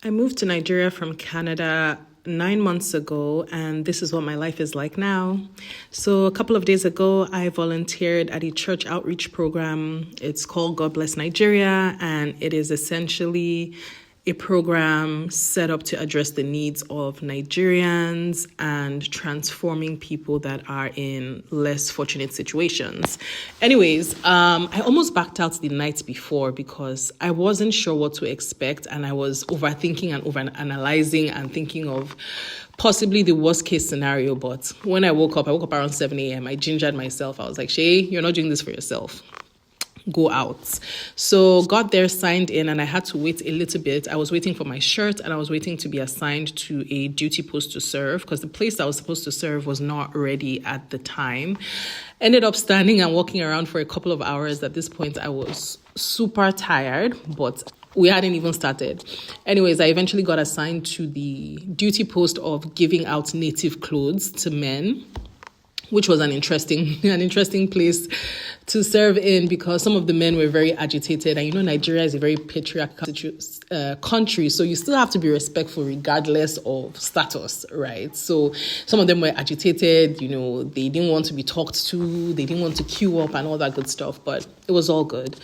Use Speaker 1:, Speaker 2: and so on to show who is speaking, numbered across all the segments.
Speaker 1: I moved to Nigeria from Canada 9 months ago, and this is what my life is like now. So, a couple of days ago, I volunteered at a church outreach program. It's called God Bless Nigeria, and it is essentially a program set up to address the needs of Nigerians and transforming people that are in less fortunate situations. Anyways, I almost backed out the night before because I wasn't sure what to expect, and I was overthinking and overanalyzing and thinking of possibly the worst case scenario. But when I woke up around 7 a.m. I gingered myself. I was like, Shay, you're not doing this for yourself. Go out. So got there, signed in, and I had to wait a little bit. I was waiting for my shirt and I was waiting to be assigned to a duty post to serve because the place I was supposed to serve was not ready at the time. Ended up standing and walking around for a couple of hours. At this point, I was super tired, but we hadn't even started. Anyways, I eventually got assigned to the duty post of giving out native clothes to men, which was an interesting place to serve in because some of the men were very agitated. And Nigeria is a very patriarchal country, so you still have to be respectful regardless of status, right? So some of them were agitated, they didn't want to be talked to, they didn't want to queue up and all that good stuff, but it was all good.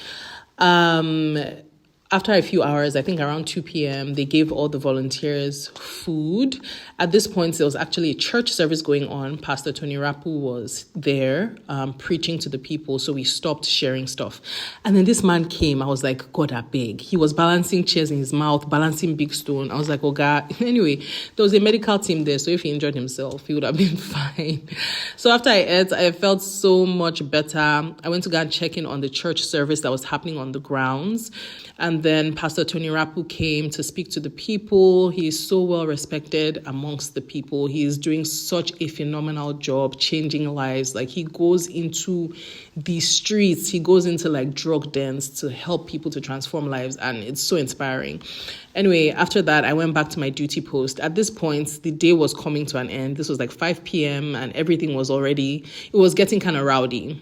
Speaker 1: After a few hours, I think around 2 p.m., they gave all the volunteers food. At this point, there was actually a church service going on. Pastor Tony Rapu was there preaching to the people, so we stopped sharing stuff. And then this man came. I was like, God, I beg. He was balancing chairs in his mouth, balancing big stone. I was like, oh, God. Anyway, there was a medical team there, so if he injured himself, he would have been fine. So after I ate, I felt so much better. I went to go and check in on the church service that was happening on the grounds. And then Pastor Tony Rapu came to speak to the people. He is so well respected amongst the people. He is doing such a phenomenal job changing lives. Like, he goes into the streets, he goes into like drug dens to help people to transform lives, and it's so inspiring. Anyway, after that, I went back to my duty post. At this point, the day was coming to an end. This was like 5 p.m. and everything was it was getting kind of rowdy.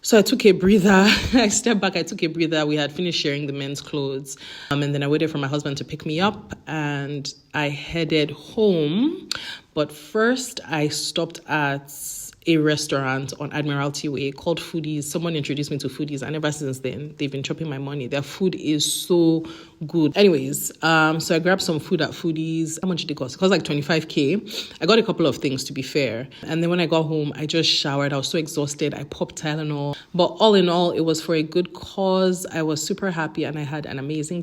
Speaker 1: So I took a breather. I stepped back. I took a breather. We had finished sharing the men's clothes. And then I waited for my husband to pick me up and I headed home. But first, I stopped at a restaurant on Admiralty Way called Foodies. Someone introduced me to Foodies, and ever since then, they've been chopping my money. Their food is so good. Anyways, so I grabbed some food at Foodies. How much did it cost? It cost like 25K. I got a couple of things, to be fair. And then when I got home, I just showered. I was so exhausted. I popped Tylenol. But all in all, it was for a good cause. I was super happy and I had an amazing day.